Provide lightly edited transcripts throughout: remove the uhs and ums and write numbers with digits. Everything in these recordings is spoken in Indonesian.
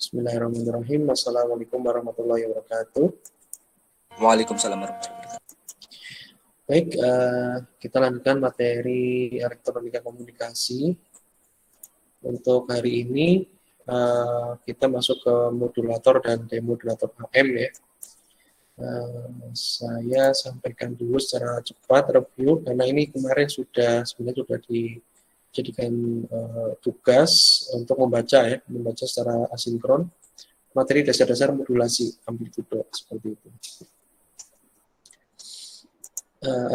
Bismillahirrahmanirrahim. Assalamualaikum warahmatullahi wabarakatuh. Waalaikumsalam warahmatullahi wabarakatuh. Baik, kita lanjutkan materi elektronika komunikasi. Untuk hari ini kita masuk ke modulator dan demodulator AM ya. Saya sampaikan dulu secara cepat review karena ini kemarin sebenarnya sudah dijadikan tugas untuk membaca secara asinkron materi dasar-dasar modulasi amplitudo seperti itu.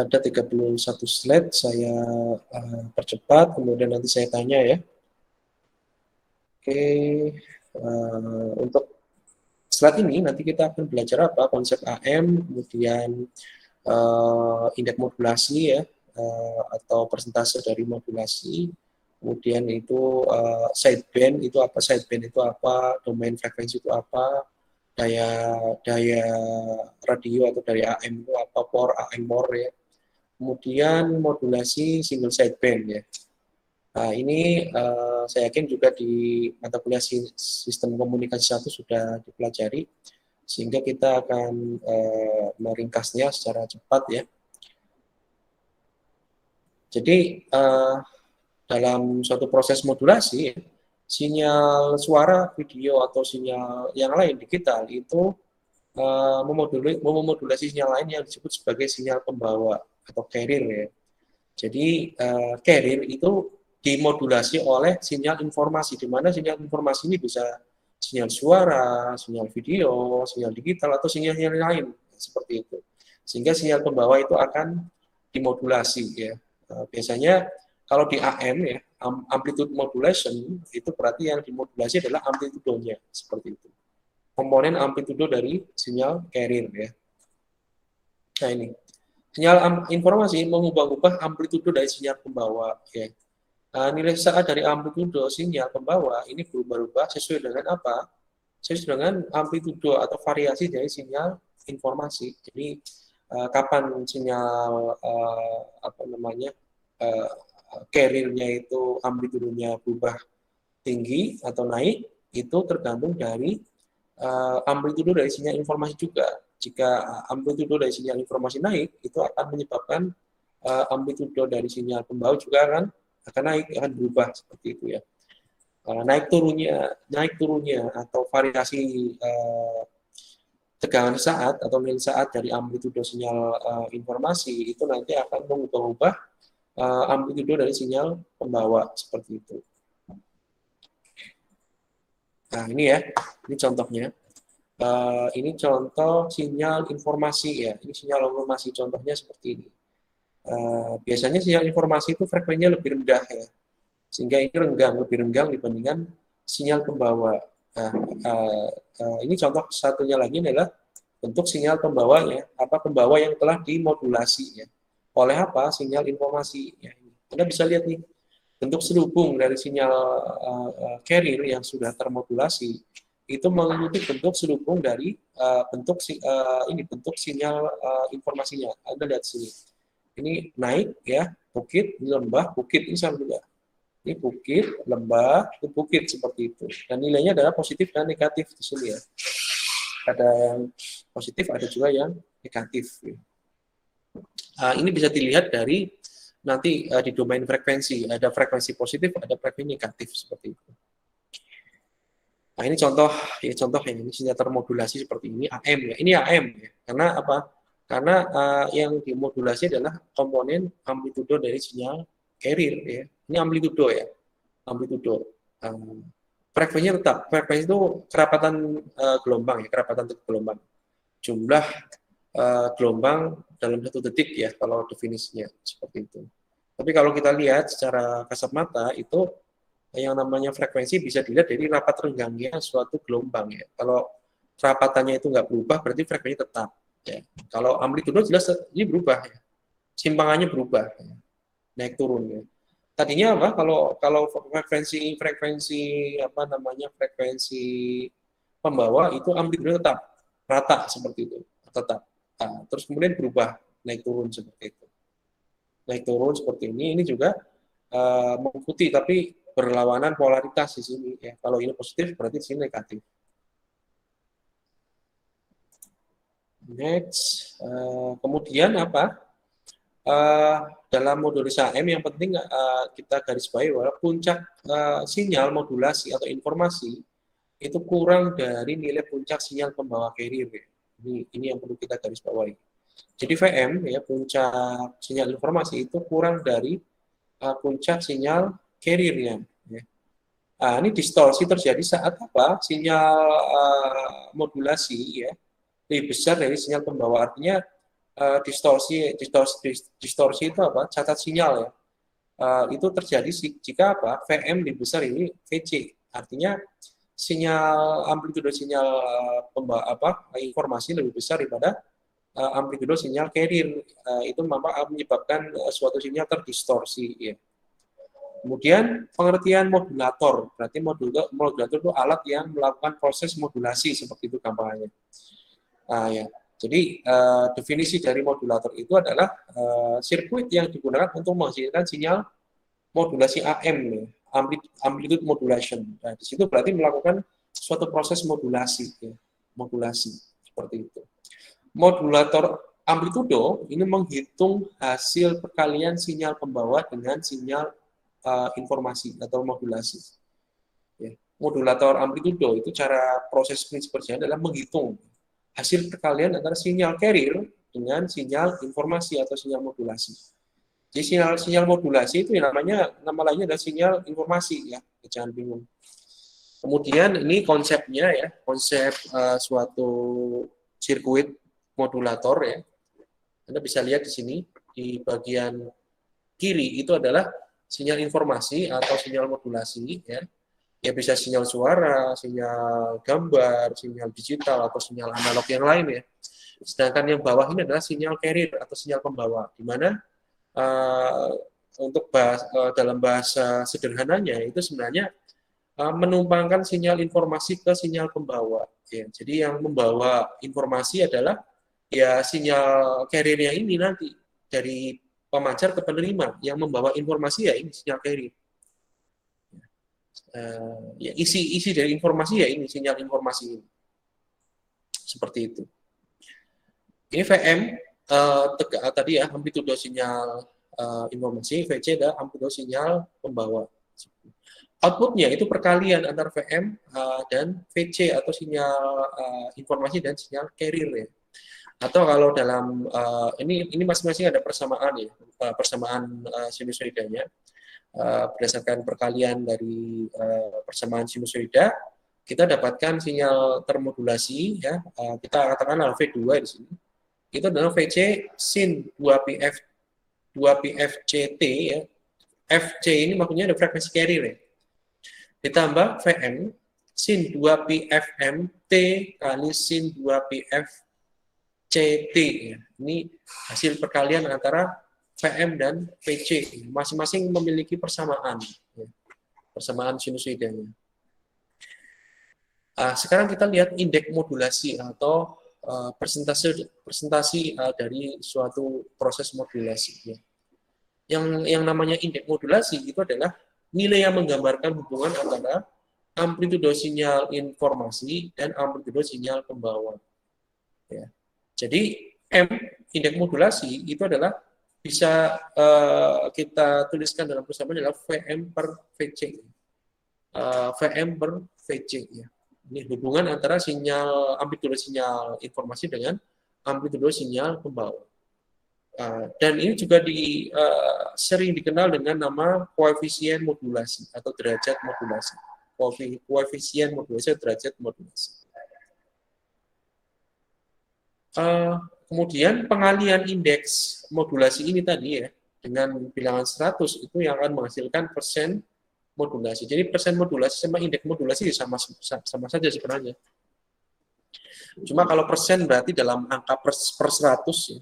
Ada 31 slide, saya percepat, kemudian nanti saya tanya ya. Oke, untuk slide ini nanti kita akan belajar apa? Konsep AM, kemudian indeks modulasi ya, atau persentase dari modulasi, kemudian itu sideband itu apa, domain frekuensi itu apa, daya radio atau dari AM itu apa, POR, AM POR ya. Kemudian modulasi single sideband ya. Nah, ini saya yakin juga di mata kuliah sistem komunikasi 1 sudah dipelajari, sehingga kita akan meringkasnya secara cepat ya. Jadi dalam suatu proses modulasi, sinyal suara, video, atau sinyal yang lain digital itu memodulasi sinyal lain yang disebut sebagai sinyal pembawa atau carrier ya. Jadi carrier itu dimodulasi oleh sinyal informasi, di mana sinyal informasi ini bisa sinyal suara, sinyal video, sinyal digital, atau sinyal lain seperti itu. Sehingga sinyal pembawa itu akan dimodulasi ya. Biasanya kalau di AM ya, amplitude modulation itu berarti yang dimodulasi adalah amplitudonya seperti itu. Komponen amplitudo dari sinyal carrier ya. Nah ini sinyal informasi mengubah-ubah amplitudo dari sinyal pembawa ya. Nilai saat dari amplitudo sinyal pembawa ini berubah-ubah sesuai dengan apa? Sesuai dengan amplitudo atau variasi dari sinyal informasi. Jadi kapan sinyal carrier-nya itu amplitudonya berubah tinggi atau naik, itu tergantung dari amplitudo dari sinyal informasi juga. Jika amplitudo dari sinyal informasi naik, itu akan menyebabkan amplitudo dari sinyal pembawa juga akan naik, akan berubah seperti itu ya. Naik turunnya atau variasi tegangan saat atau nilai saat dari amplitudo sinyal informasi itu nanti akan mengubah-ubah amplitudo dari sinyal pembawa seperti itu. Nah ini ya, ini contohnya. Ini contoh sinyal informasi ya. Ini sinyal informasi contohnya seperti ini. Biasanya sinyal informasi itu frekuensinya lebih rendah ya, sehingga ini lebih renggang dibandingkan sinyal pembawa. Nah, ini contoh satunya lagi adalah bentuk sinyal pembawanya, pembawa yang telah dimodulasi ya. Oleh apa? Sinyal informasi. Ya. Anda bisa lihat nih, bentuk selubung dari sinyal carrier yang sudah termodulasi itu mengikuti bentuk selubung dari bentuk sinyal informasinya. Anda lihat sini. Ini naik ya, bukit, ini lembah, bukit, ini sama juga. Ini bukit, lembah, ini bukit seperti itu. Dan nilainya adalah positif dan negatif di sini ya. Ada yang positif, ada juga yang negatif. Ini bisa dilihat dari nanti di domain frekuensi. Ada frekuensi positif, ada frekuensi negatif seperti itu. Nah ini contoh ya ini sinyal termodulasi seperti ini AM ya. Ini AM ya. Karena apa? Karena yang dimodulasi adalah komponen amplitudo dari sinyal carrier ya. Ini amplitudo ya. Amplitudo. Frekuensinya tetap. Frekuensi itu kerapatan gelombang ya, kerapatan gelombang. Jumlah gelombang dalam 1 detik ya kalau definisinya seperti itu. Tapi kalau kita lihat secara kasat mata itu yang namanya frekuensi bisa dilihat dari rapat renggangnya suatu gelombang ya. Kalau rapatannya itu nggak berubah berarti frekuensi tetap. Ya. Kalau amplitudo jelas ini berubah ya. Simpangannya berubah ya. Naik turun ya. Tadinya apa? Kalau frekuensi pembawa itu amplitudo tetap rata seperti itu, tetap. Nah, terus kemudian berubah naik turun seperti itu. Naik turun seperti ini juga mengikuti tapi berlawanan polaritas di sini ya. Kalau ini positif berarti di sini negatif. Next, kemudian apa? Dalam modulasi AM yang penting kita garis bawahi bahwa puncak sinyal modulasi atau informasi itu kurang dari nilai puncak sinyal pembawa carrier. Ya. Ini yang perlu kita garis bawahi. Jadi VM ya puncak sinyal informasi itu kurang dari puncak sinyal carrier-nya. Ya. Ini distorsi terjadi saat apa? Sinyal modulasi ya lebih besar dari sinyal pembawa. Artinya distorsi itu apa? Catat sinyal ya. Itu terjadi jika apa? VM lebih besar ini VC. Artinya sinyal amplitudo sinyal pembawa informasi lebih besar daripada amplitudo sinyal carrier. Itu menyebabkan suatu sinyal terdistorsi ya. Kemudian pengertian modulator, berarti modulator itu alat yang melakukan proses modulasi seperti itu gampangannya. Ya. Jadi definisi dari modulator itu adalah sirkuit yang digunakan untuk menghasilkan sinyal modulasi AM, ya, amplitude modulation. Nah, di situ berarti melakukan suatu proses modulasi, ya, modulasi seperti itu. Modulator amplitudo ini menghitung hasil perkalian sinyal pembawa dengan sinyal informasi atau modulasi. Ya. Modulator amplitudo itu cara proses prinsip berjalan adalah menghitung hasil perkalian antara sinyal carrier dengan sinyal informasi atau sinyal modulasi. Jadi sinyal modulasi itu yang nama lainnya adalah sinyal informasi ya, jangan bingung. Kemudian ini konsepnya ya, konsep suatu sirkuit modulator ya. Anda bisa lihat di sini di bagian kiri itu adalah sinyal informasi atau sinyal modulasi ya. Ya bisa sinyal suara, sinyal gambar, sinyal digital atau sinyal analog yang lain ya. Sedangkan yang bawah ini adalah sinyal carrier atau sinyal pembawa, di mana untuk dalam bahasa sederhananya itu sebenarnya menumpangkan sinyal informasi ke sinyal pembawa. Ya, jadi yang membawa informasi adalah ya sinyal carrier-nya ini nanti dari pemancar ke penerima. Yang membawa informasi ya ini sinyal carrier. Ya isi dari informasi ya ini sinyal informasi ini. Seperti itu. Ini VM tadi ya amplitudo sinyal informasi, VC adalah amplitudo sinyal pembawa. Outputnya itu perkalian antara VM dan VC atau sinyal informasi dan sinyal carrier ya. Atau kalau dalam ini masing-masing ada persamaan ya, persamaan sinusoidanya berdasarkan perkalian dari persamaan sinusoida kita dapatkan sinyal termodulasi ya kita katakan V2 di sini. Itu adalah VC sin 2PF2PFCT ya. FC ini maksudnya ada frekuensi carrier ya. Ditambah VM sin 2PFMT kali sin 2PFCT ya. Ini hasil perkalian antara VM dan VC. Masing-masing memiliki persamaan ya. Persamaan sinusoidanya. Sekarang kita lihat indeks modulasi atau presentasi dari suatu proses modulasi. Ya. Yang namanya indeks modulasi itu adalah nilai yang menggambarkan hubungan antara amplitudo sinyal informasi dan amplitudo sinyal pembawa. Ya. Jadi indeks modulasi itu adalah bisa kita tuliskan dalam persamaan adalah VM per VC. VM per VC ya. Ini hubungan antara sinyal amplitudo sinyal informasi dengan amplitudo sinyal pembawa. Dan ini juga sering dikenal dengan nama koefisien modulasi atau derajat modulasi. Koefisien modulasi atau derajat modulasi. Kemudian pengalian indeks modulasi ini tadi ya dengan bilangan 100 itu yang akan menghasilkan persen modulasi. Jadi persen modulasi sama indeks modulasi sama saja sebenarnya. Cuma kalau persen berarti dalam angka per 100 ya.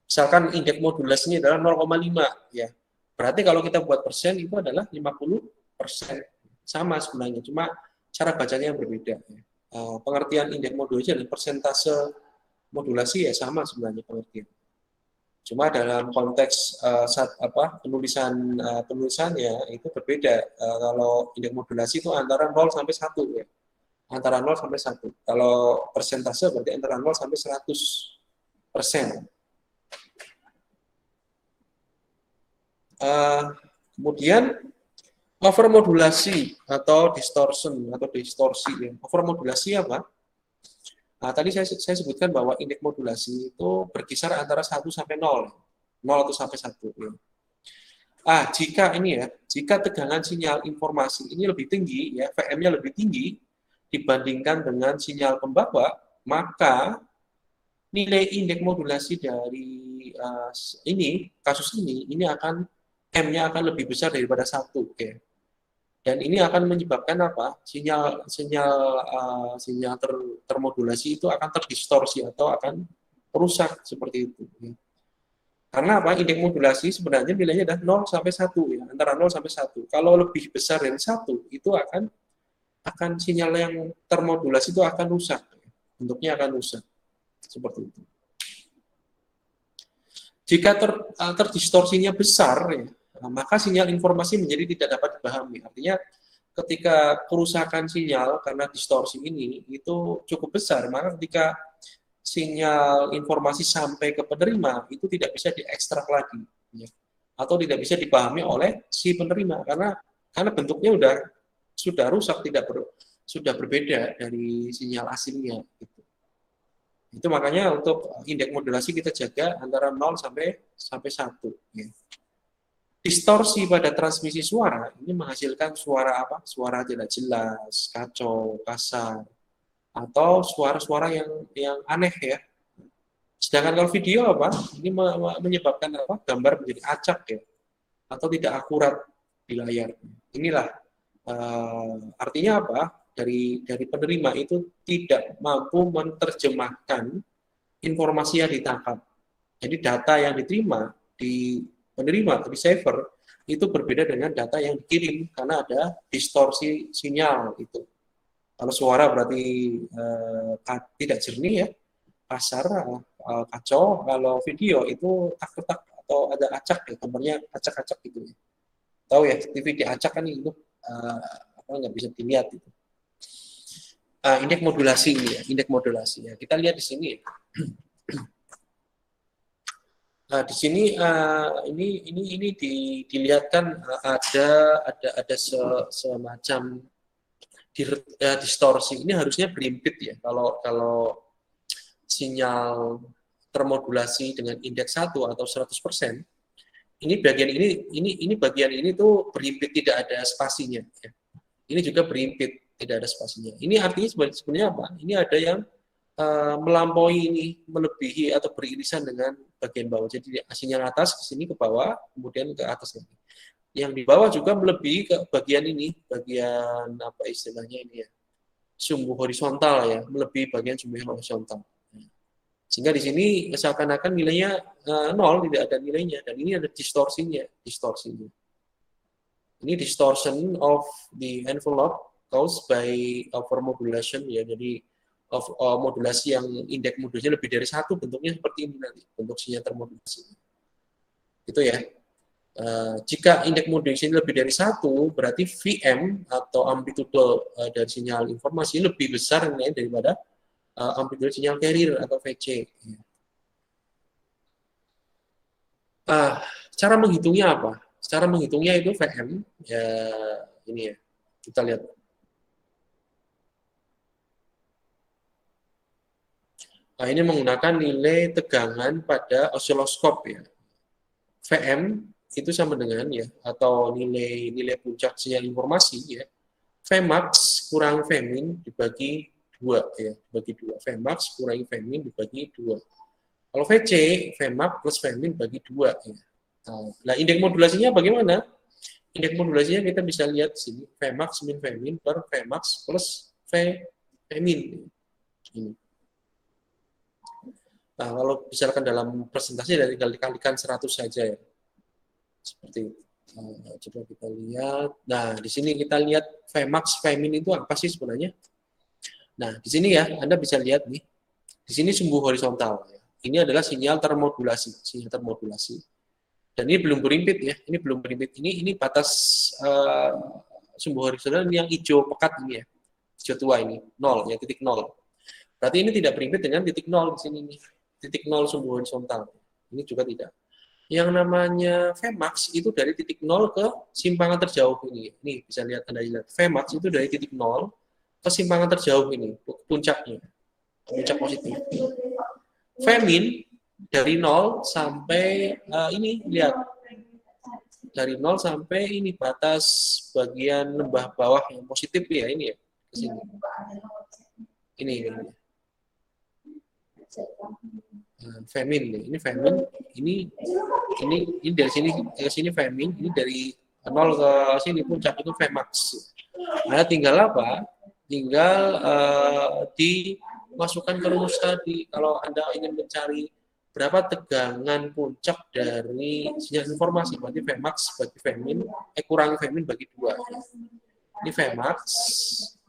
Misalkan indeks modulasinya adalah 0,5 ya. Berarti kalau kita buat persen itu adalah 50%. Sama sebenarnya, cuma cara bacanya yang berbeda. Ya. Pengertian indeks modulasi dan persentase modulasi ya sama sebenarnya pengertian. Cuma dalam konteks penulisannya itu berbeda. Kalau indeks modulasi itu antara 0 sampai 1 ya. Antara 0 sampai 1. Kalau persentase berarti antara 0 sampai 100. Kemudian overmodulasi atau distorsi ya. Overmodulasi apa? Nah, tadi saya sebutkan bahwa indeks modulasi itu berkisar antara 1 sampai 0. 0 atau sampai 1 ya. Jika tegangan sinyal informasi ini lebih tinggi ya, VM-nya lebih tinggi dibandingkan dengan sinyal pembawa, maka nilai indeks modulasi dari kasus ini akan M-nya akan lebih besar daripada 1 ya. Dan ini akan menyebabkan apa? Sinyal termodulasi itu akan terdistorsi atau akan rusak seperti itu. Ya. Karena apa? Indeks modulasi sebenarnya nilainya adalah 0 sampai 1 ya, antara 0 sampai 1. Kalau lebih besar dari 1 itu akan sinyal yang termodulasi itu akan rusak. Bentuknya akan rusak. Seperti itu. Jika terdistorsinya besar ya, maka sinyal informasi menjadi tidak dapat dipahami. Artinya ketika kerusakan sinyal karena distorsi ini itu cukup besar, maka ketika sinyal informasi sampai ke penerima itu tidak bisa diekstrak lagi ya. Atau tidak bisa dipahami oleh si penerima karena bentuknya sudah rusak, sudah berbeda dari sinyal aslinya gitu. Itu makanya untuk indeks modulasi kita jaga antara 0 sampai 1 ya. Distorsi pada transmisi suara ini menghasilkan suara apa? Suara tidak jelas, kacau, kasar, atau suara-suara yang aneh ya. Sedangkan kalau video apa? Ini menyebabkan apa? Gambar menjadi acak ya, atau tidak akurat di layar. Inilah artinya apa? Dari penerima itu tidak mampu menerjemahkan informasi yang ditangkap. Jadi data yang diterima di penerima atau di server itu berbeda dengan data yang dikirim karena ada distorsi sinyal itu. Kalau suara berarti tidak jernih ya, kasar, kacau. Kalau video itu tak-tak atau ada acak ya, gambarnya acak-acak gitu ya. Tahu ya, TV diacak kan itu nggak bisa dilihat itu. Indeks modulasi ini ya, indeks modulasi ya. Kita lihat di sini ya. Nah, di sini ini dilihatkan ada semacam distorsi. Ini harusnya berimpit ya. Kalau sinyal termodulasi dengan indeks 1 atau 100%, ini bagian ini tuh berimpit, tidak ada spasinya ya. Ini juga berimpit, tidak ada spasinya. Ini artinya sebenarnya apa? Ini ada yang melampaui ini, melebihi atau beririsan dengan bagian bawah. Jadi sinyal atas ke sini ke bawah, kemudian ke atas lagi. Yang di bawah juga melebihi ke bagian ini, bagian apa istilahnya ini ya, sumbu horizontal ya, melebihi bagian sumbu horizontal. Sehingga di sini seakan-akan nilainya 0, tidak ada nilainya, dan ini ada distorsinya. Ini distortion of the envelope caused by overmodulation ya, jadi modulasi yang indeks modulasinya lebih dari 1, bentuknya seperti ini nanti, bentuk sinyal termodulasi. Itu ya. Jika indeks modulasi lebih dari 1, berarti VM atau amplitude dari sinyal informasi lebih besar daripada amplitude sinyal carrier atau VC. Cara menghitungnya apa? Cara menghitungnya itu VM, ya ini ya, kita lihat. Nah, ini menggunakan nilai tegangan pada osiloskop ya. VM itu sama dengan ya, atau nilai puncak sinyal informasi ya. Vmax kurang Vmin dibagi 2 ya, dibagi 2. Vmax kurangi Vmin dibagi 2. Kalau VC, Vmax plus Vmin bagi 2 ya. Nah, indeks modulasinya bagaimana? Indeks modulasinya kita bisa lihat di sini, Vmax min Vmin per Vmax plus Vmin. Ini. Nah, kalau misalkan dalam presentasi dari tinggal dikalikan 100 saja ya. Seperti itu. Coba kita lihat. Nah, di sini kita lihat Vmax, Vmin itu apa sih sebenarnya? Nah, di sini ya, Anda bisa lihat nih. Di sini sumbu horizontal. Ya. Ini adalah sinyal termodulasi. Dan ini belum berimpit ya. Ini belum berimpit. Ini batas sumbu horizontal yang hijau pekat ini ya. Hijau tua ini, 0 ya, titik 0. Berarti ini tidak berimpit dengan titik 0 di sini nih. titik nol sumbu horizontal. Ini juga tidak. Yang namanya Vmax itu dari titik nol ke simpangan terjauh ini. Ini bisa lihat, Anda lihat. Vmax itu dari titik nol ke simpangan terjauh ini, puncaknya, puncak positif. Vmin dari nol sampai ini, lihat. Dari nol sampai ini batas bagian lembah bawah yang positif ya, ini ya, ke sini. Ini. Femin nih, ini Femin, ini dari sini ke sini Femin, ini dari 0 ke sini puncak itu Vmax. Nah, tinggal apa? Tinggal dimasukkan ke rumus tadi. Kalau Anda ingin mencari berapa tegangan puncak dari sinyal informasi, berarti Vmax bagi Femin, kurangi Femin bagi 2. Ini Vmax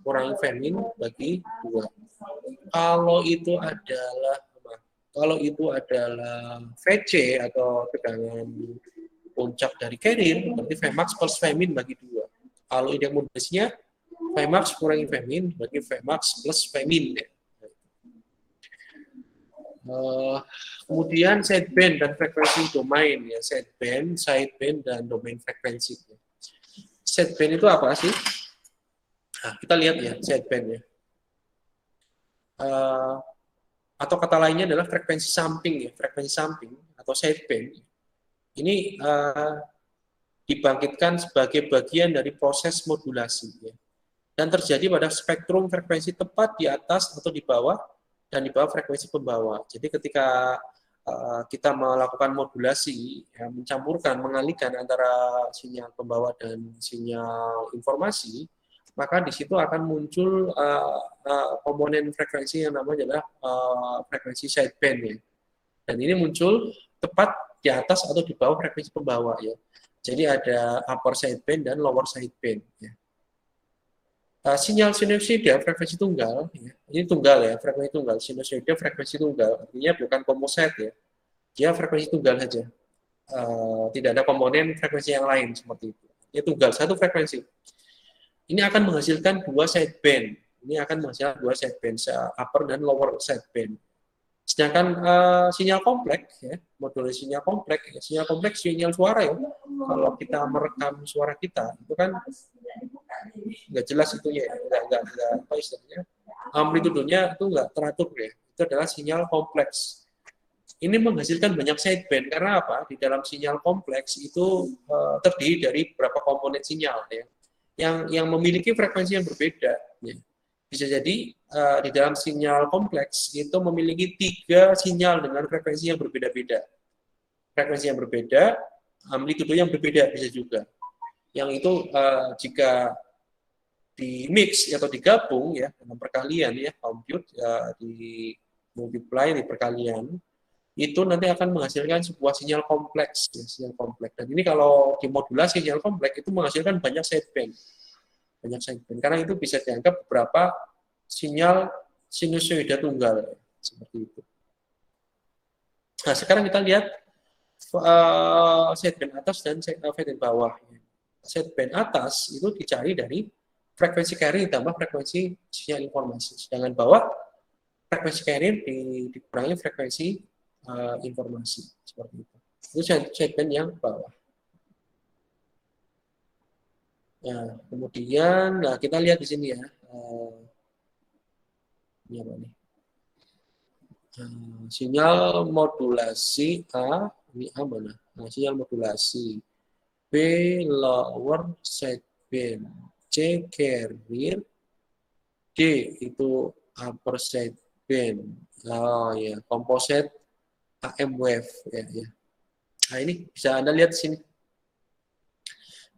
kurangi Femin bagi 2. Kalau itu adalah VC atau tegangan puncak dari carrier, berarti Vmax plus Vmin bagi 2. Kalau indeks modulasinya, Vmax kurangi Vmin bagi Vmax plus Vmin. Ya. Kemudian sideband dan frekuensi domain. Ya. Sideband, dan domain frekuensi. Ya. Sideband itu apa sih? Nah, kita lihat ya, sideband ya. Atau kata lainnya adalah frekuensi samping ya, frekuensi samping atau sideband. Ini dibangkitkan sebagai bagian dari proses modulasi ya. Dan terjadi pada spektrum frekuensi tepat di atas atau di bawah dan di bawah frekuensi pembawa. Jadi ketika kita melakukan modulasi, ya, mencampurkan, mengalihkan antara sinyal pembawa dan sinyal informasi, maka di situ akan muncul komponen frekuensi yang namanya adalah frekuensi sideband ya. Dan ini muncul tepat di atas atau di bawah frekuensi pembawa ya. Jadi ada upper sideband dan lower sideband ya. Sinyal sinusoida frekuensi tunggal ya. Ini tunggal ya, frekuensi tunggal. Sinusoida frekuensi tunggal, artinya bukan komposit ya. Dia frekuensi tunggal saja. Tidak ada komponen frekuensi yang lain seperti itu. Ini tunggal, satu frekuensi. Ini akan menghasilkan 2 sideband. Ini akan menghasilkan 2 sideband, upper dan lower sideband. Sedangkan sinyal kompleks, ya, modulasi sinyal kompleks, sinyal suara ya. Kalau kita merekam suara kita, itu kan nggak jelas itu ya, nggak apa istilahnya, amplitudenya itu nggak teratur ya. Itu adalah sinyal kompleks. Ini menghasilkan banyak sideband karena apa? Di dalam sinyal kompleks itu terdiri dari beberapa komponen sinyal ya. Yang memiliki frekuensi yang berbeda. Ya. Bisa jadi di dalam sinyal kompleks itu memiliki 3 sinyal dengan frekuensi yang berbeda-beda. Frekuensi yang berbeda, amplitudo yang berbeda bisa juga. Yang itu jika di mix atau digabung ya dalam perkalian ya, compute di multiply di perkalian, itu nanti akan menghasilkan sebuah sinyal kompleks ya, sinyal kompleks. Dan ini kalau dimodulasi sinyal kompleks itu menghasilkan banyak sideband. Karena itu bisa dianggap beberapa sinyal sinusoida tunggal seperti itu. Nah, sekarang kita lihat sideband atas dan sideband bawah. Sideband atas itu dicari dari frekuensi carrier ditambah frekuensi sinyal informasi. Sedangkan bawah frekuensi carrier dikurangi frekuensi informasi seperti itu. Itu sideband yang bawah. Nah, kemudian kita lihat di sini ya. Ini apa nih? Sinyal modulasi A, ini A mana? Nah, sinyal modulasi B lower sideband, C carrier, D itu upper sideband. Oh ya, composite AM wave ya. Nah, ini bisa Anda lihat di sini.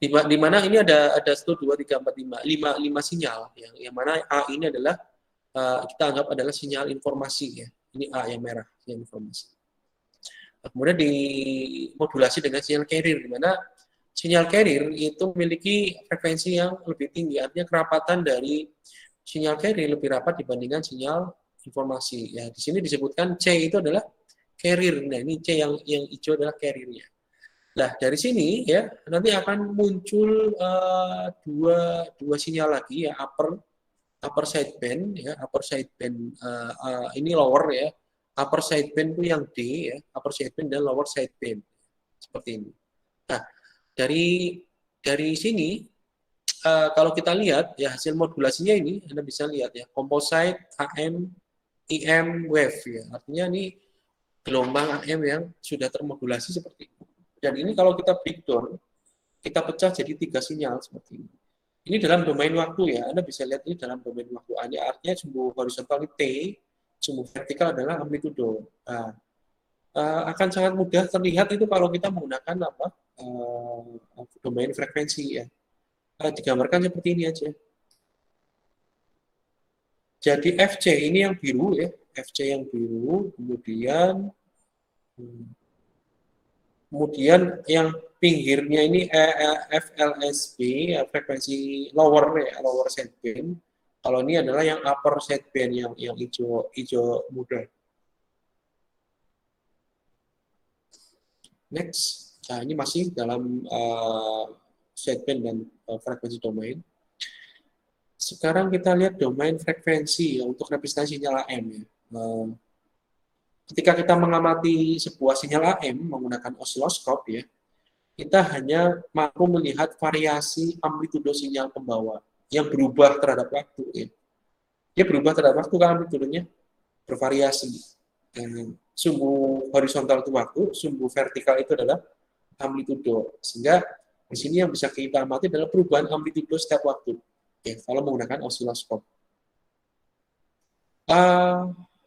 Di mana ini ada 1, 2, 3, 4, 5 sinyal yang mana A ini adalah kita anggap adalah sinyal informasi ya. Ini A yang merah, sinyal informasi. Kemudian dimodulasi dengan sinyal carrier di mana sinyal carrier itu memiliki frekuensi yang lebih tinggi, artinya kerapatan dari sinyal carrier lebih rapat dibandingkan sinyal informasi. Ya, di sini disebutkan C itu adalah carrier. Nah, ini C yang hijau adalah carrier-nya. Nah, dari sini ya nanti akan muncul dua sinyal lagi ya, upper sideband ya, upper sideband ini lower ya. upper sideband itu yang D ya, upper sideband dan lower sideband seperti ini. Nah, dari sini kalau kita lihat ya hasil modulasinya ini Anda bisa lihat ya, composite, AM, IM, wave ya. Artinya ini gelombang AM yang sudah termodulasi seperti ini. Dan ini kalau kita breakdown, kita pecah jadi 3 sinyal seperti ini. Ini dalam domain waktu ya, Anda bisa lihat ini dalam domain waktu. Artinya sumbu horizontal ini T, sumbu vertikal adalah amplitudo. Nah, akan sangat mudah terlihat itu kalau kita menggunakan domain frekuensi ya. Digambarkan seperti ini aja. Jadi FC ini yang biru ya, FC yang biru, kemudian yang pinggirnya ini FLSB, frekuensi lower ya, lower sideband. Kalau ini adalah yang upper sideband yang hijau muda. Next, nah ini masih dalam sideband dan frekuensi domain. Sekarang kita lihat domain frekuensi ya, untuk representasi sinyal AM ya. Ketika kita mengamati sebuah sinyal AM menggunakan osiloskop ya, kita hanya mampu melihat variasi amplitudo sinyal pembawa yang berubah terhadap waktu ya. Dia berubah terhadap waktu kan amplitudonya bervariasi. Sumbu horizontal itu waktu, sumbu vertikal itu adalah amplitudo. Sehingga di sini yang bisa kita amati adalah perubahan amplitudo setiap waktu. Ya, kalau menggunakan osiloskop.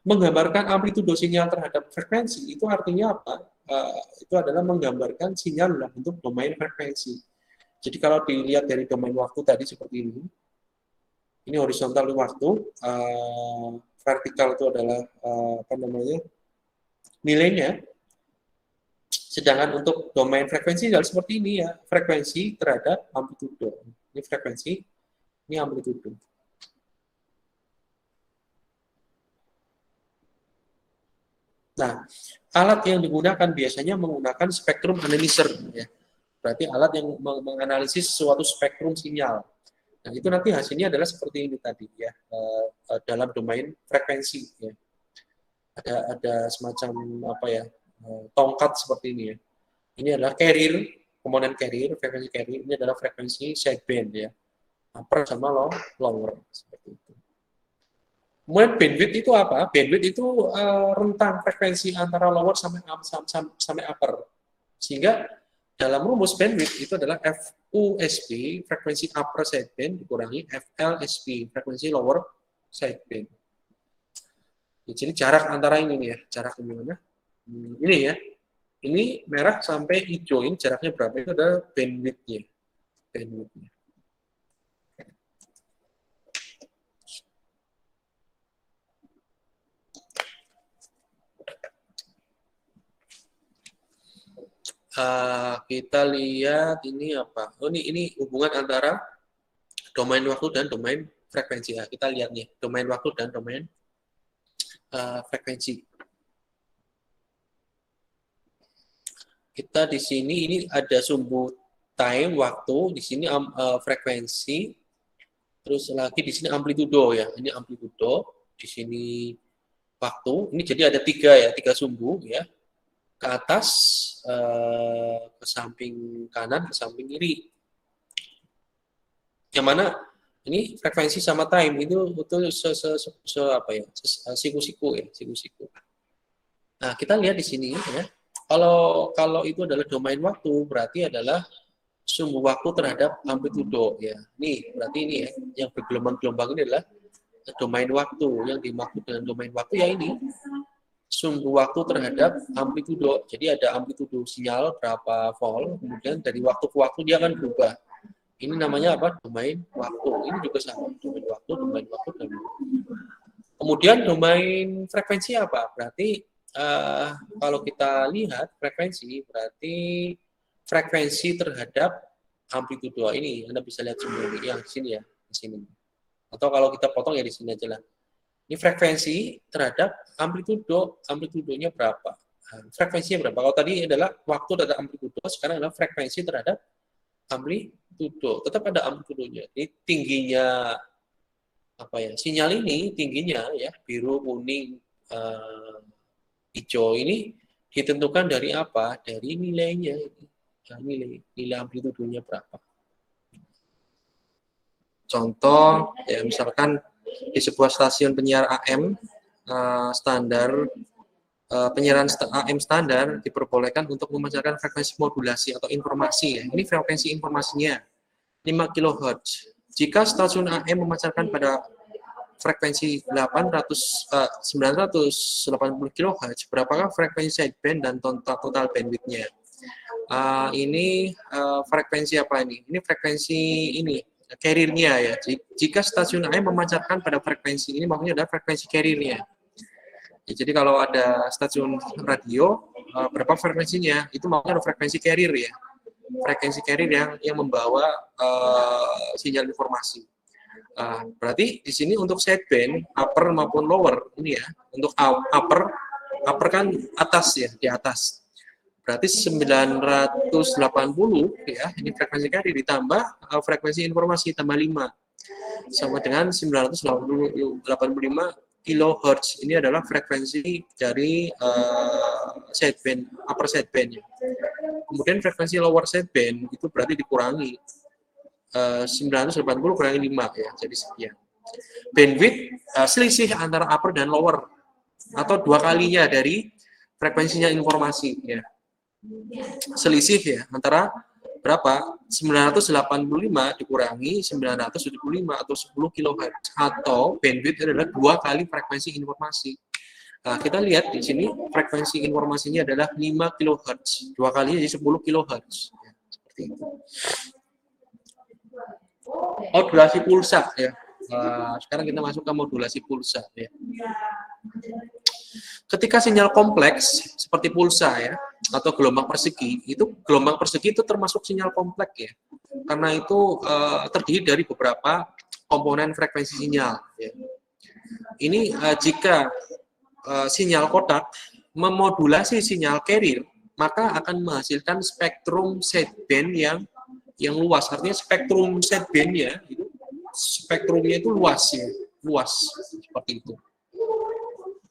Menggambarkan amplitudo sinyal terhadap frekuensi itu artinya apa? Itu adalah menggambarkan sinyal dalam bentuk domain frekuensi. Jadi kalau dilihat dari domain waktu tadi seperti ini horizontal waktu, vertikal itu adalah nilainya. Sedangkan untuk domain frekuensi adalah seperti ini ya, frekuensi terhadap amplitudo. Ini frekuensi, ini amplitudo. Nah, alat yang digunakan biasanya menggunakan spektrum analyzer ya. Berarti alat yang menganalisis suatu spektrum sinyal. Nah, itu nanti hasilnya adalah seperti ini tadi ya, dalam domain frekuensi ya. Ada semacam apa ya, tongkat seperti ini ya. Ini adalah carrier, komponen carrier, frekuensi carrier, ini adalah frekuensi sideband ya. Upper sama lower seperti itu. Kemudian bandwidth itu apa? Bandwidth itu rentang frekuensi antara lower sampai upper. Sehingga dalam rumus bandwidth itu adalah FUSB, frekuensi upper sideband, dikurangi FLSB, frekuensi lower sideband. Jadi jarak antara ini nih ya, jarak gimana? Ini ya, ini merah sampai hijau, ini jaraknya berapa? Itu adalah bandwidth-nya. Bandwidth-nya. Kita lihat ini apa? Oh ini hubungan antara domain waktu dan domain frekuensi. Kita lihat nih domain waktu dan domain frekuensi. Kita di sini ini ada sumbu time waktu, di sini frekuensi, terus lagi di sini amplitudo ya. Ini amplitudo, di sini waktu. Ini jadi ada tiga sumbu ya. Ke atas, ke samping kanan, ke samping kiri. Yang mana ini frekuensi sama time itu betul siku-siku ya, siku-siku. Nah, kita lihat di sini ya. Kalau itu adalah domain waktu, berarti adalah sumbu waktu terhadap amplitudo ya. Nih, berarti ini ya, yang bergelombang-gelombang ini adalah domain waktu. Yang dimaksud dengan domain waktu ya ini sumbu waktu terhadap amplitudo. Jadi ada amplitudo sinyal berapa volt, kemudian dari waktu ke waktu dia akan berubah. Ini namanya apa? Domain waktu. Ini juga sama, domain waktu, domain waktu, dan kemudian domain frekuensi apa? Berarti kalau kita lihat frekuensi, berarti frekuensi terhadap amplitudo. Ini Anda bisa lihat sumber yang di sini ya, di sini. Atau kalau kita potong ya di sini aja lah. Ini frekuensi terhadap amplitudo, amplitudonya berapa? Frekuensinya berapa? Kalau tadi adalah waktu terhadap amplitudo, sekarang adalah frekuensi terhadap amplitudo. Tetap ada amplitudonya. Ini tingginya apa ya? Sinyal ini tingginya ya biru, kuning, hijau ini ditentukan dari apa? Dari nilainya. Nah, nilai amplitudonya berapa. Contoh, ya misalkan di sebuah stasiun penyiar AM standar, penyiaran AM standar diperbolehkan untuk memancarkan frekuensi modulasi atau informasi. Ya. Ini frekuensi informasinya 5 kHz. Jika stasiun AM memancarkan pada frekuensi 980 kHz, berapakah frekuensi sideband dan total bandwidth-nya? Ini frekuensi apa ini? Ini frekuensi ini, carrier-nya ya. Jika stasiun AM memancarkan pada frekuensi ini, maksudnya adalah frekuensi carrier-nya. Ya, jadi kalau ada stasiun radio, berapa frekuensinya? Itu maksudnya ada frekuensi carrier ya. Frekuensi carrier yang membawa sinyal informasi. Berarti di sini untuk sideband upper maupun lower ini ya. Untuk upper kan atas ya, di atas. Berarti 980 ya, ini frekuensi carrier ditambah frekuensi informasi tambah 5 sama dengan 985 kHz. Ini adalah frekuensi dari sideband, upper sideband. Kemudian frekuensi lower sideband itu berarti dikurangi 980 kurangi 5 ya, jadi sekian. Bandwidth selisih antara upper dan lower atau 2 kalinya dari frekuensinya informasi ya. Selisih ya antara berapa? 985 dikurangi 975 atau 10 kHz atau bandwidth adalah 2 kali frekuensi informasi. Nah, kita lihat di sini frekuensi informasinya adalah 5 kHz. 2 kalinya jadi 10 kHz. Ya, seperti itu. Modulasi pulsa ya. Sekarang kita masuk ke modulasi pulsa ya. Ketika sinyal kompleks seperti pulsa ya atau gelombang persegi, itu gelombang persegi itu termasuk sinyal kompleks ya. Karena itu terdiri dari beberapa komponen frekuensi sinyal ya. Ini jika sinyal kotak memodulasi sinyal carrier, maka akan menghasilkan spektrum sideband yang luas. Artinya spektrum sideband-nya itu spektrumnya itu luas ya, luas seperti itu.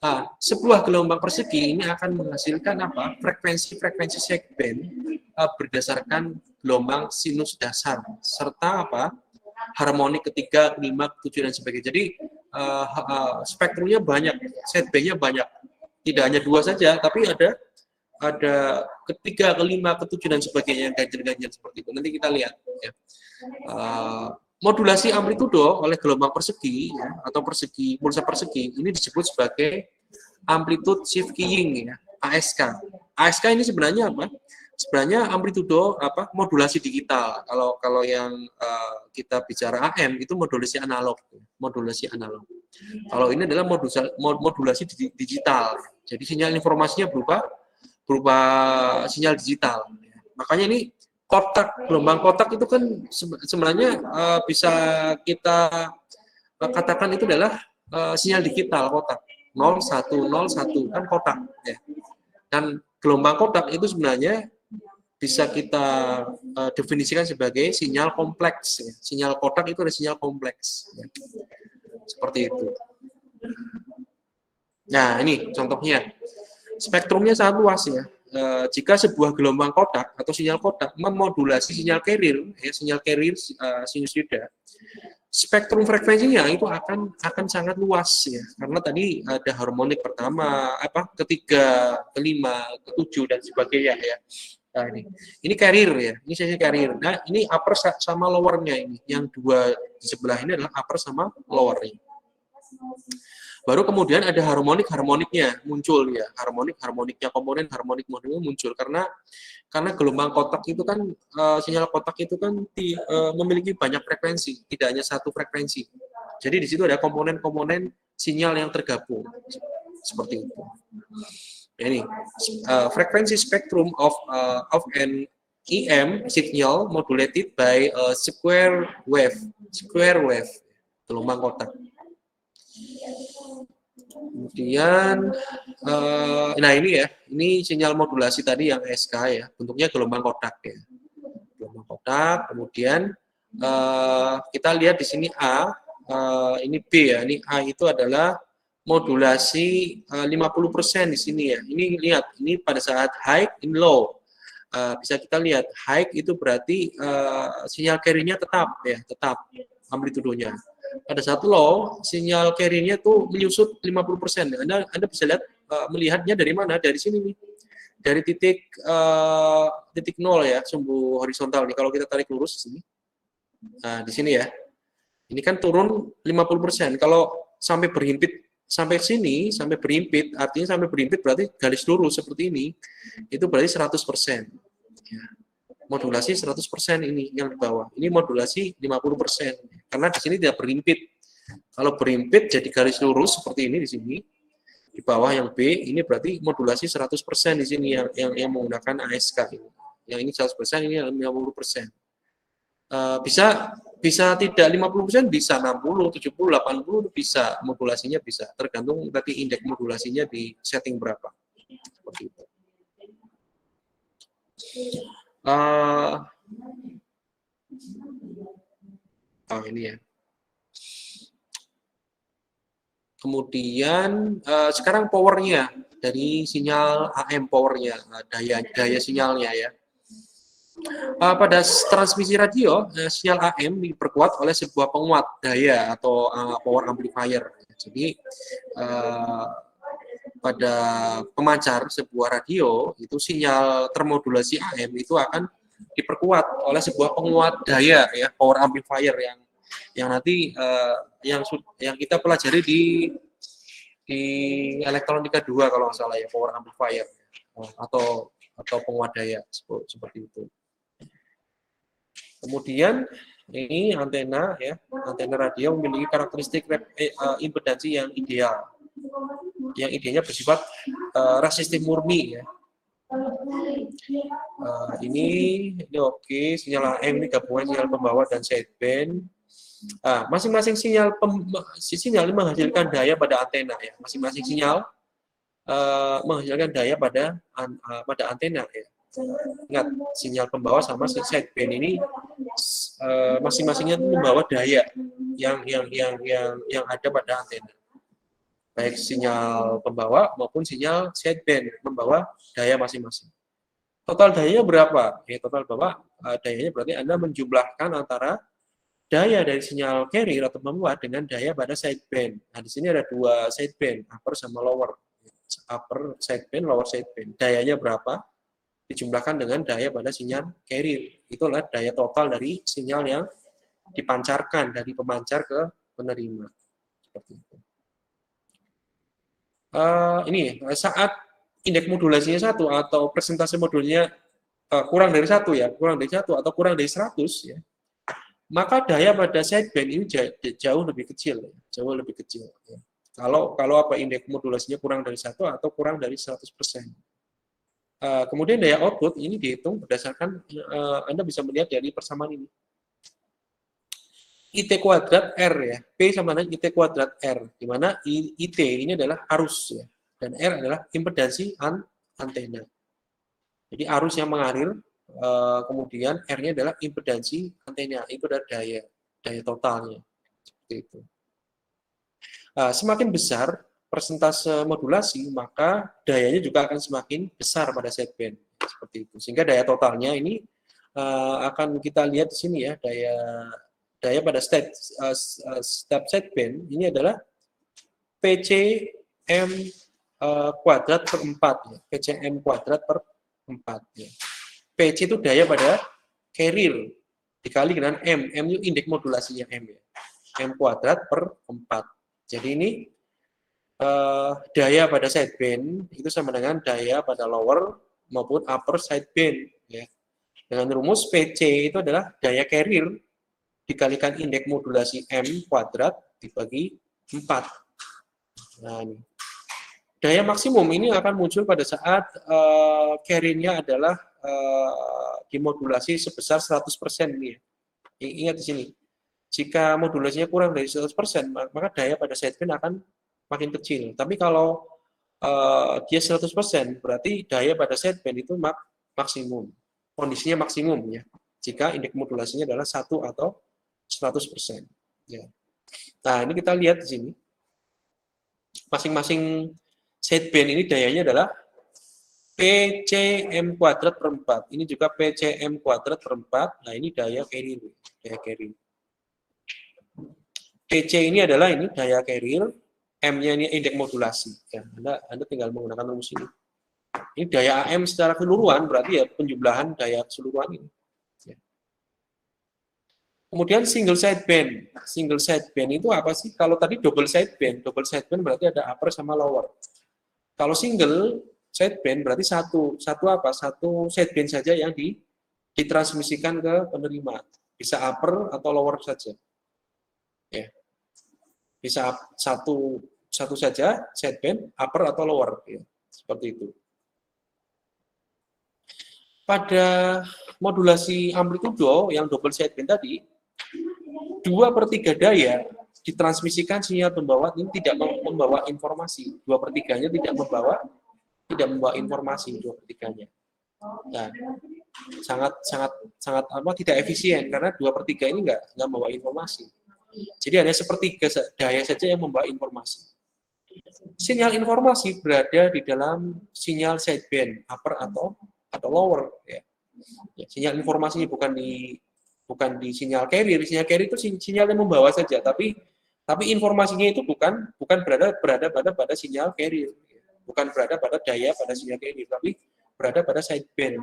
Nah, sebuah gelombang persegi ini akan menghasilkan apa? Frekuensi sideband berdasarkan gelombang sinus dasar serta apa? Harmonik ketiga, kelima, ketujuh dan sebagainya. Jadi spektrumnya banyak, sideband-nya banyak. Tidak hanya 2 saja, tapi ada ketiga, kelima, ketujuh dan sebagainya, ganjil-ganjil seperti itu. Nanti kita lihat ya. Modulasi amplitudo oleh gelombang persegi ya, atau pulsa persegi ini disebut sebagai amplitude shift keying ya, ASK. ASK ini sebenarnya apa? Sebenarnya amplitudo modulasi digital. Kalau yang kita bicara AM itu modulasi analog, Kalau ini adalah modulasi digital. Jadi sinyal informasinya berupa sinyal digital. Makanya ini gelombang kotak itu kan sebenarnya bisa kita katakan itu adalah sinyal digital kotak 0101 kan kotak ya. Dan gelombang kotak itu sebenarnya bisa kita definisikan sebagai sinyal kompleks ya. Sinyal kotak itu ada sinyal kompleks ya. Seperti itu. Nah, ini contohnya. Spektrumnya sangat luas ya. Jika sebuah gelombang kotak atau sinyal kotak memodulasi sinyal carrier, ya, sinyal carrier sinusoida, spektrum frekuensinya itu akan sangat luas ya, karena tadi ada harmonik pertama, ketiga, kelima, ketujuh dan sebagainya ya. Nah, ini carrier ya, ini sesi carrier. Nah, ini upper sama lowernya ini, yang 2 di sebelah ini adalah upper sama lowernya. Baru kemudian ada harmoniknya muncul ya, harmoniknya komponen harmonik modulnya muncul karena gelombang kotak itu kan sinyal kotak itu kan memiliki banyak frekuensi, tidak hanya satu frekuensi. Jadi di situ ada komponen-komponen sinyal yang tergabung seperti itu. Ini frekuensi spectrum of an EM signal modulated by a square wave, gelombang kotak. Kemudian, nah ini ya, ini sinyal modulasi tadi yang SK ya, bentuknya gelombang kotak ya, gelombang kotak. Kemudian kita lihat di sini A, ini B ya, ini A itu adalah modulasi 50% di sini ya. Ini lihat, ini pada saat high, ini low. Bisa kita lihat high itu berarti sinyal carry-nya tetap ya, tetap amplitudonya. Pada saat low, sinyal carry-nya tuh menyusut 50%. Anda bisa lihat melihatnya dari mana? Dari sini nih. Dari titik 0 ya, sumbu horizontal nih. Kalau kita tarik lurus di sini. Nah, di sini ya. Ini kan turun 50%. Kalau sampai berhimpit sampai sini, sampai berhimpit, artinya sampai berhimpit berarti garis lurus seperti ini, itu berarti 100%. Ya. Modulasi 100% ini yang di bawah. Ini modulasi 50%. Karena di sini tidak berhimpit. Kalau berhimpit jadi garis lurus seperti ini di sini. Di bawah yang B, ini berarti modulasi 100% di sini yang menggunakan ASK ini. Yang ini 100%, ini 50%. Bisa tidak 50%, bisa 60, 70, 80 bisa, modulasinya bisa. Tergantung tadi indeks modulasinya di setting berapa. Seperti itu. Ini ya. Kemudian sekarang powernya dari sinyal AM, powernya, daya sinyalnya ya. Pada transmisi radio, sinyal AM diperkuat oleh sebuah penguat daya atau power amplifier. Jadi pada pemancar sebuah radio itu sinyal termodulasi AM itu akan diperkuat oleh sebuah penguat daya ya, power amplifier yang nanti yang kita pelajari di elektronika 2 kalau nggak salah ya, power amplifier atau penguat daya seperti itu. Kemudian ini antena ya, antena radio memiliki karakteristik impedansi yang ideal. Yang idealnya bersifat resistif murni ya. Ini oke, sinyal AM ini gabungan sinyal pembawa dan sideband. Masing-masing sinyal ini menghasilkan daya pada antena ya. Masing-masing sinyal menghasilkan daya pada antena ya. Ingat, sinyal pembawa sama sideband ini masing-masingnya membawa daya yang ada pada antena. Baik sinyal pembawa maupun sinyal sideband membawa daya masing-masing. Total dayanya berapa? Ya, total bawah dayanya berarti Anda menjumlahkan antara daya dari sinyal carrier atau pembawa dengan daya pada sideband. Nah, di sini ada dua sideband, upper sama lower. Upper sideband, lower sideband. Dayanya berapa? Dijumlahkan dengan daya pada sinyal carrier. Itulah daya total dari sinyal yang dipancarkan dari pemancar ke penerima. Seperti itu. Ini saat indeks modulasinya 1 atau persentase modulnya kurang dari 1 ya, kurang dari 1 atau kurang dari 100 ya, maka daya pada sideband ini jauh lebih kecil, jauh lebih kecil. Ya. Kalau indeks modulasinya kurang dari 1 atau kurang dari 100%. Kemudian daya output ini dihitung berdasarkan Anda bisa melihat dari persamaan ini. IT kuadrat R ya, P sama dengan IT kuadrat R, di mana IT ini adalah arus ya, dan R adalah impedansi antena. Jadi arus yang mengalir, kemudian R-nya adalah impedansi antena, itu adalah daya totalnya. Seperti itu. Semakin besar persentase modulasi, maka dayanya juga akan semakin besar pada sideband. Seperti itu. Sehingga daya totalnya ini akan kita lihat di sini ya, daya pada step sideband ini adalah PCM kuadrat per 4 ya. PCM kuadrat per 4 ya. PC itu daya pada carrier dikali dengan M. M itu indeks modulasinya M ya. M kuadrat per 4. Jadi ini daya pada sideband itu sama dengan daya pada lower maupun upper sideband ya. Dengan rumus PC itu adalah daya carrier dikalikan indeks modulasi M kuadrat dibagi 4. Nah, ini. Daya maksimum ini akan muncul pada saat carrier-nya adalah dimodulasi sebesar 100% ini. Ingat di sini. Jika modulasinya kurang dari 100%, maka daya pada sideband akan makin kecil. Tapi kalau dia 100%, berarti daya pada sideband itu maksimum. Kondisinya maksimum ya. Jika indeks modulasinya adalah 1 atau 100%. Ya. Nah, ini kita lihat di sini. Masing-masing sideband ini dayanya adalah PCM kuadrat per 4. Ini juga PCM kuadrat per 4. Nah, ini daya carrier. Daya carrier. PC ini adalah ini daya carrier, M-nya ini indeks modulasi. Ya, Anda tinggal menggunakan rumus ini. Ini daya AM secara keseluruhan, berarti ya penjumlahan daya keseluruhan ini. Ya. Kemudian single sideband. Single sideband itu apa sih? Kalau tadi double sideband berarti ada upper sama lower. Kalau single sideband berarti satu apa? Satu sideband saja yang ditransmisikan ke penerima. Bisa upper atau lower saja. Ya. Bisa satu saja sideband, upper atau lower. Ya. Seperti itu. Pada modulasi amplitudo yang double sideband tadi, 2/3 daya ditransmisikan sinyal pembawa ini tidak membawa informasi. 2/3-nya tidak membawa informasi 2/3-nya. Nah, sangat tidak efisien karena 2/3 ini nggak membawa informasi. Jadi hanya 1/3 daya saja yang membawa informasi. Sinyal informasi berada di dalam sinyal sideband upper atau lower. Ya. Sinyal informasinya bukan di sinyal carrier. Sinyal carrier itu sinyal yang membawa saja, tapi informasinya itu bukan berada pada sinyal carrier, bukan berada pada daya pada sinyal carrier, tapi berada pada sideband.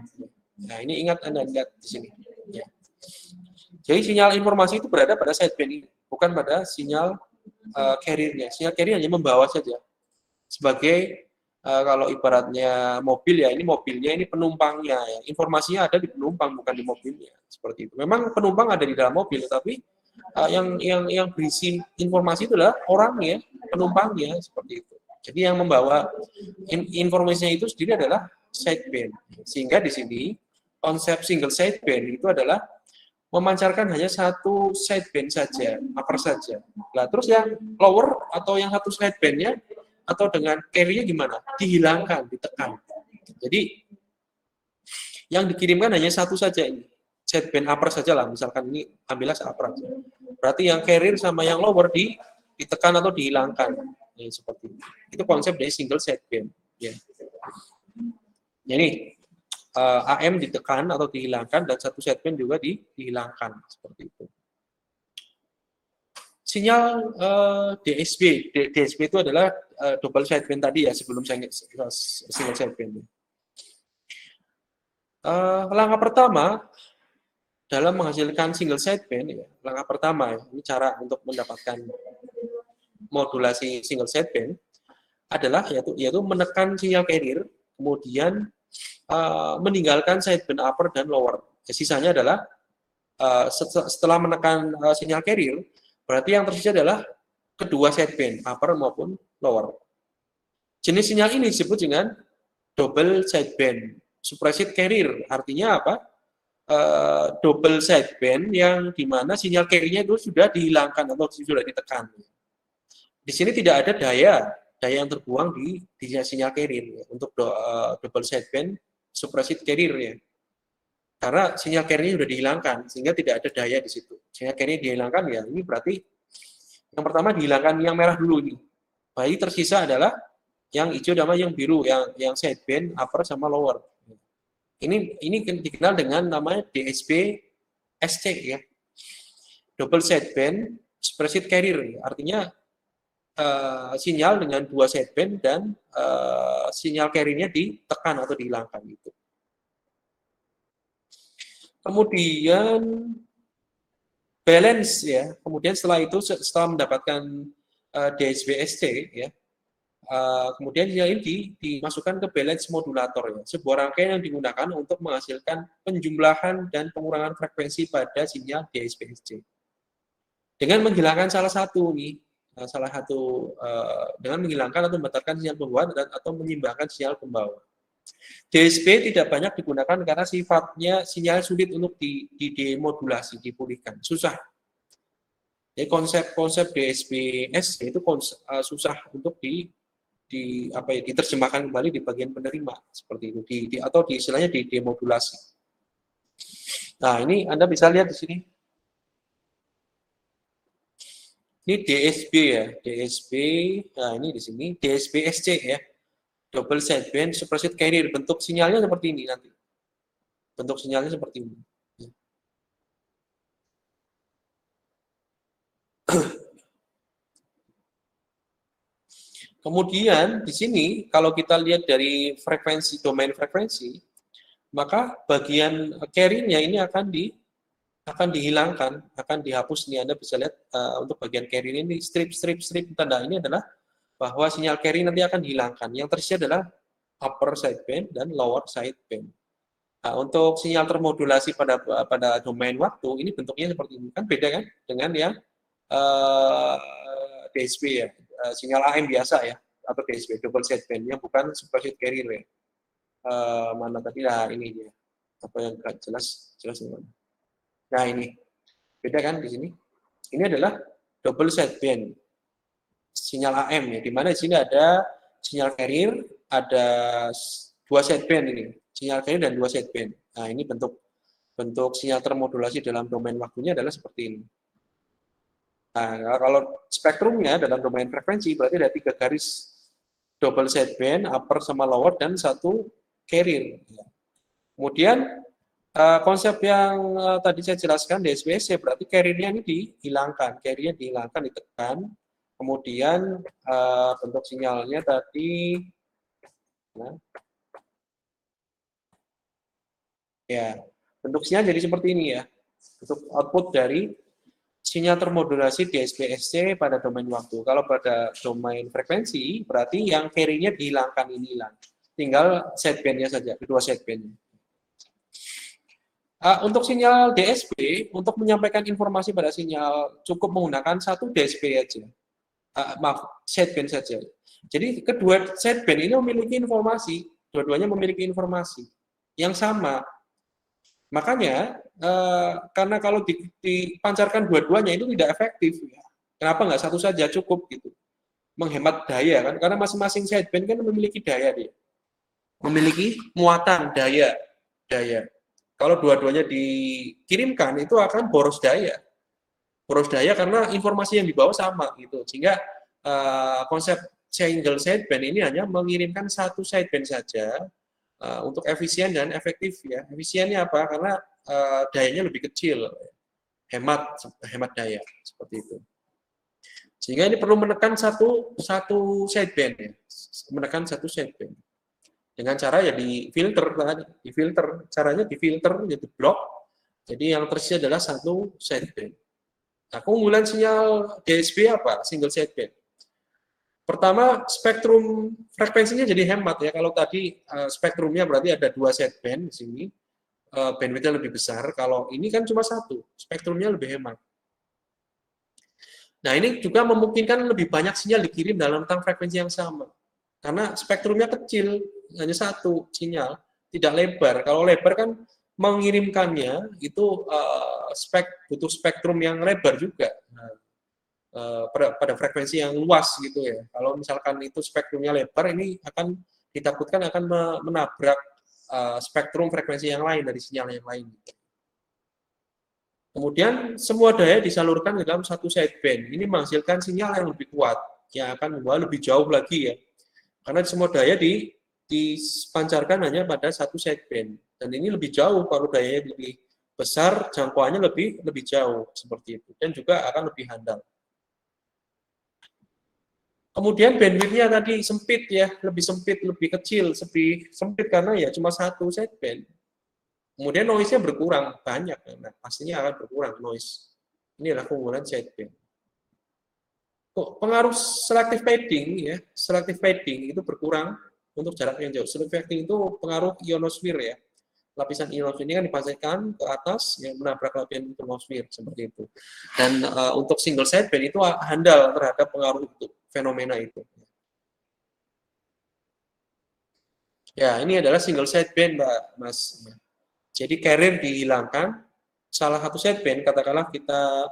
Nah, ini Anda lihat di sini. Ya. Jadi sinyal informasi itu berada pada sideband ini, bukan pada sinyal carrier-nya. Sinyal carrier hanya membawa saja. Sebagai kalau ibaratnya mobil ya, ini mobilnya, ini penumpangnya ya. Informasinya ada di penumpang bukan di mobilnya, seperti itu. Memang penumpang ada di dalam mobil, tapi yang berisi informasi itu adalah orangnya, penumpangnya, seperti itu. Jadi yang membawa informasinya itu sendiri adalah sideband. Sehingga di sini konsep single sideband itu adalah memancarkan hanya satu sideband saja, upper saja. Nah, terus yang lower atau yang satu sidebandnya atau dengan carry-nya gimana? Dihilangkan, ditekan. Jadi yang dikirimkan hanya satu saja ini. Sideband upper saja lah, misalkan ini ambillah upper saja. Berarti yang carrier sama yang lower ditekan atau dihilangkan. Ya, seperti itu. Itu konsep dari single sideband. Ya. Jadi AM ditekan atau dihilangkan dan satu sideband juga dihilangkan seperti itu. Sinyal DSB. DSB itu adalah double sideband tadi ya, sebelum single sideband. Langkah pertama dalam menghasilkan single sideband ya, langkah pertama ya, ini cara untuk mendapatkan modulasi single sideband adalah yaitu menekan sinyal carrier, kemudian meninggalkan sideband upper dan lower. Sisanya adalah setelah menekan sinyal carrier, berarti yang tersisa adalah kedua sideband, upper maupun lower. Jenis sinyal ini disebut dengan double sideband suppressed carrier. Artinya apa? Double sideband yang dimana sinyal carrier-nya itu sudah dihilangkan atau sudah ditekan. Di sini tidak ada daya yang terbuang di sinyal carrier untuk double sideband suppressed carrier ya. Karena sinyal carrier sudah dihilangkan, sehingga tidak ada daya di situ. Sinyal carrier dihilangkan ya, ini berarti yang pertama dihilangkan yang merah dulu ini. Baik tersisa adalah yang hijau sama yang biru, yang sideband upper sama lower. Ini dikenal dengan namanya DSB SC ya. Double sideband suppressed carrier. Artinya sinyal dengan dua sideband dan sinyal carrier-nya ditekan atau dihilangkan itu. Kemudian balance ya. Kemudian setelah itu setelah mendapatkan DSB-SC ya, kemudian sinyal ini dimasukkan ke balance modulator ya, sebuah rangkaian yang digunakan untuk menghasilkan penjumlahan dan pengurangan frekuensi pada sinyal DSB-SC. Dengan menghilangkan salah satu dengan menghilangkan atau membatalkan sinyal pembawa atau menyimbangkan sinyal pembawa. DSB tidak banyak digunakan karena sifatnya sinyal sulit untuk demodulasi, dipulihkan, susah. Jadi konsep DSB-S itu susah untuk diterjemahkan kembali di bagian penerima seperti itu, atau istilahnya demodulasi. Nah, ini Anda bisa lihat di sini. Ini DSB ya, DSB. Nah, ini di sini DSB SC ya. Double sideband superset carrier. Bentuk sinyalnya seperti ini nanti. Bentuk sinyalnya seperti ini. Kemudian di sini kalau kita lihat dari frekuensi, domain frekuensi, maka bagian carry-nya ini akan dihilangkan, akan dihapus. Nih Anda bisa lihat untuk bagian carry ini strip tanda ini adalah bahwa sinyal carry nanti akan dihilangkan. Yang tersisa adalah upper sideband dan lower sideband. Nah, untuk sinyal termodulasi pada domain waktu ini bentuknya seperti ini, kan beda kan dengan yang DSP ya, sinyal AM biasa ya, atau DSP double sideband yang bukan superset carrier ya. Mana tadi lah ini dia, apa yang nggak jelas ini. Nah ini beda kan di sini. Ini adalah double sideband sinyal AM ya, di mana di sini ada sinyal carrier, ada dua sideband ini, sinyal carrier dan dua sideband. Nah ini bentuk sinyal termodulasi dalam domain waktunya adalah seperti ini. Nah kalau spektrumnya dalam domain frekuensi berarti ada 3 garis double sideband, upper sama lower, dan 1 carrier. Kemudian konsep yang tadi saya jelaskan DSBC berarti carrier-nya ini dihilangkan, ditekan, kemudian bentuk sinyalnya tadi ya bentuk sinyal jadi seperti ini ya, untuk output dari sinyal termodulasi DSP-SC pada domain waktu. Kalau pada domain frekuensi berarti yang carry-nya dihilangkan, ini hilang, tinggal sideband-nya saja, kedua sideband-nya. Untuk sinyal DSP, untuk menyampaikan informasi pada sinyal cukup menggunakan satu DSP aja. Maaf, sideband saja. Jadi kedua sideband ini memiliki informasi, dua-duanya memiliki informasi yang sama. Makanya, karena kalau dipancarkan dua-duanya itu tidak efektif. Ya. Kenapa nggak satu saja cukup gitu? Menghemat daya kan? Karena masing-masing sideband kan memiliki daya dia, memiliki muatan daya. Kalau dua-duanya dikirimkan itu akan boros daya karena informasi yang dibawa sama gitu. Sehingga konsep single sideband ini hanya mengirimkan satu sideband saja untuk efisien dan efektif ya. Efisiennya apa? Karena dayanya lebih kecil, hemat daya seperti itu. Sehingga ini perlu menekan satu sideband ya, menekan satu sideband. Dengan cara ya difilter, caranya difilter, jadi blok. Jadi yang tersisa adalah satu sideband. Nah, keunggulan sinyal DSP apa? Single sideband. Pertama, spektrum frekuensinya jadi hemat ya. Kalau tadi spektrumnya berarti ada dua sideband di sini, bandwidth-nya lebih besar. Kalau ini kan cuma satu, spektrumnya lebih hemat. Nah, ini juga memungkinkan lebih banyak sinyal dikirim dalam rentang frekuensi yang sama. Karena spektrumnya kecil, hanya satu sinyal, tidak lebar. Kalau lebar kan mengirimkannya itu butuh spektrum yang lebar juga. Nah, pada frekuensi yang luas gitu ya. Kalau misalkan itu spektrumnya lebar, ini akan ditakutkan akan menabrak spektrum frekuensi yang lain dari sinyal yang lain. Kemudian semua daya disalurkan ke dalam satu sideband. Ini menghasilkan sinyal yang lebih kuat, yang akan membawa lebih jauh lagi ya. Karena semua daya dipancarkan hanya pada satu sideband. Dan ini lebih jauh, kalau dayanya lebih besar, jangkauannya lebih jauh, seperti itu. Dan juga akan lebih handal. Kemudian bandwidth-nya tadi sempit ya, lebih sempit, lebih kecil, lebih sempit karena ya cuma satu sideband. Kemudian noise-nya berkurang banyak, nah, pastinya akan berkurang noise. Ini adalah keunggulan sideband. Pengaruh selective fading ya, selective fading itu berkurang untuk jarak yang jauh. Selective fading itu pengaruh ionosfer ya. Lapisan ionosfer ini kan dipancarkan ke atas yang menabrak lapisan ionosfer seperti itu. Dan untuk single sideband itu handal terhadap pengaruh itu, fenomena itu. Ya, ini adalah single sideband, Mbak Mas. Jadi carrier dihilangkan, salah satu sideband katakanlah kita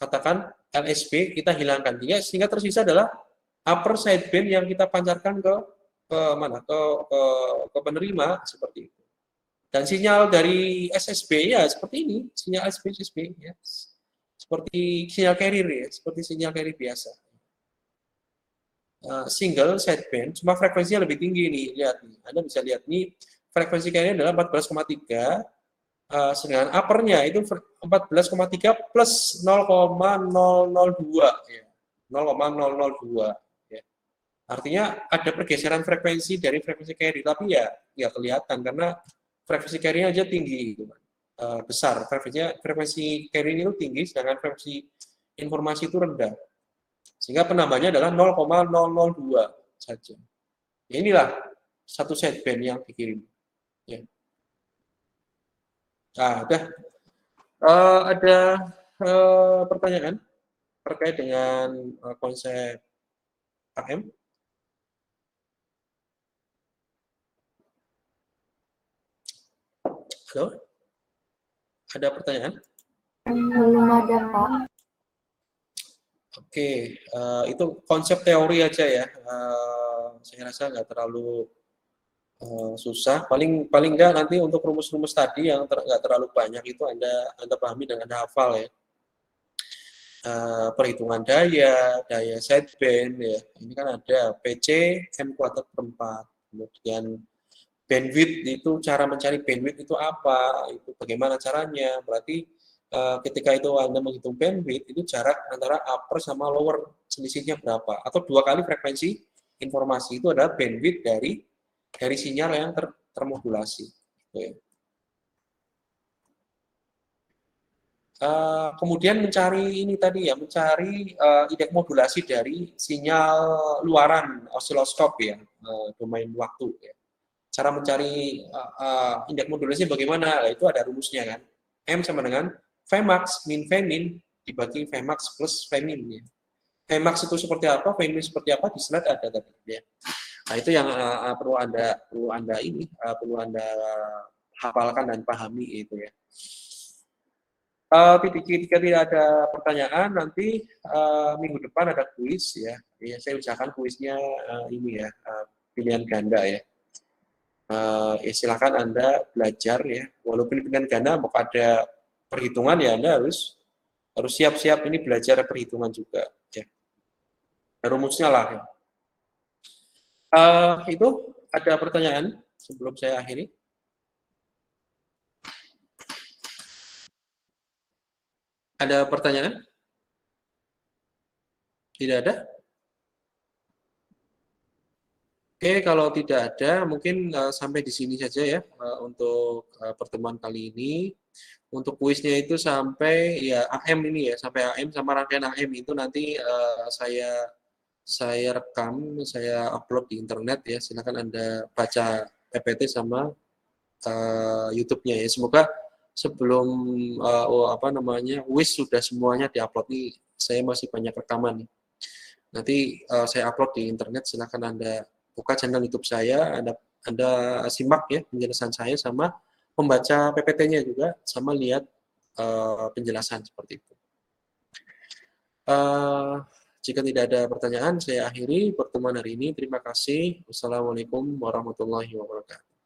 katakan LSB kita hilangkan, sehingga tersisa adalah upper sideband yang kita pancarkan ke penerima seperti itu. Dan sinyal dari SSB ya seperti ini, sinyal SSB ya. seperti sinyal carrier ya, seperti sinyal carrier biasa. Single sideband, cuma frekuensinya lebih tinggi nih, lihat nih. Anda bisa lihat nih, frekuensi carrier adalah 14,3, sedangkan uppernya itu 14,3 plus 0,002 ya, 0,002 ya. Artinya ada pergeseran frekuensi dari frekuensi carrier, tapi ya kelihatan karena frekuensi carrier aja tinggi gitu kan. Besar, frekuensi carrier itu tinggi, sedangkan frekuensi informasi itu rendah. Sehingga penambahnya adalah 0,002 saja. Ya, inilah satu sideband yang dikirim. Ya. Nah, ada pertanyaan terkait dengan konsep AM? Halo? Ada pertanyaan? Belum ada, Pak. Oke, itu konsep teori aja ya. Saya rasa nggak terlalu susah. Paling nggak nanti untuk rumus-rumus tadi yang nggak terlalu banyak itu Anda pahami dan Anda hafal ya. Perhitungan daya sideband ya. Ini kan ada PC M kuadrat per 4. Kemudian bandwidth itu, cara mencari bandwidth itu apa? Itu bagaimana caranya? Berarti ketika itu Anda menghitung bandwidth, itu jarak antara upper sama lower selisihnya berapa? Atau 2 kali frekuensi informasi itu adalah bandwidth dari sinyal yang termodulasi. Gitu ya. Kemudian mencari ini tadi ya, mencari indeks modulasi dari sinyal luaran osiloskop ya, domain waktu ya. Cara mencari indeks modulasi bagaimana? Nah, itu ada rumusnya kan. M sama dengan Vmax min Vmin dibagi Vmax plus Vmin ya. Vmax itu seperti apa, Vmin seperti apa, di slide ada tadi ya. Nah, itu yang perlu Anda hafalkan dan pahami itu ya. Ketika tidak ada pertanyaan, nanti minggu depan ada kuis ya. Saya usahakan kuisnya ini ya, pilihan ganda ya. Silakan Anda belajar ya. Walaupun pilihan ganda mau ada perhitungan ya, Anda harus siap-siap ini belajar perhitungan juga ya. Rumusnya lah ya. Itu ada pertanyaan sebelum saya akhiri? Ada pertanyaan? Tidak ada? Oke, kalau tidak ada, mungkin sampai di sini saja ya untuk pertemuan kali ini. Untuk kuisnya itu sampai ya AM ini ya, sampai AM sama rangkaian AM itu nanti saya rekam, saya upload di internet ya. Silakan Anda baca PPT sama YouTube-nya ya. Semoga sebelum WIS sudah semuanya diupload nih. Saya masih banyak rekaman nih. Nanti saya upload di internet. Silakan Anda buka channel YouTube saya, Anda simak ya penjelasan saya sama membaca PPT-nya juga, sama lihat penjelasan seperti itu. Jika tidak ada pertanyaan, saya akhiri pertemuan hari ini. Terima kasih. Wassalamualaikum warahmatullahi wabarakatuh.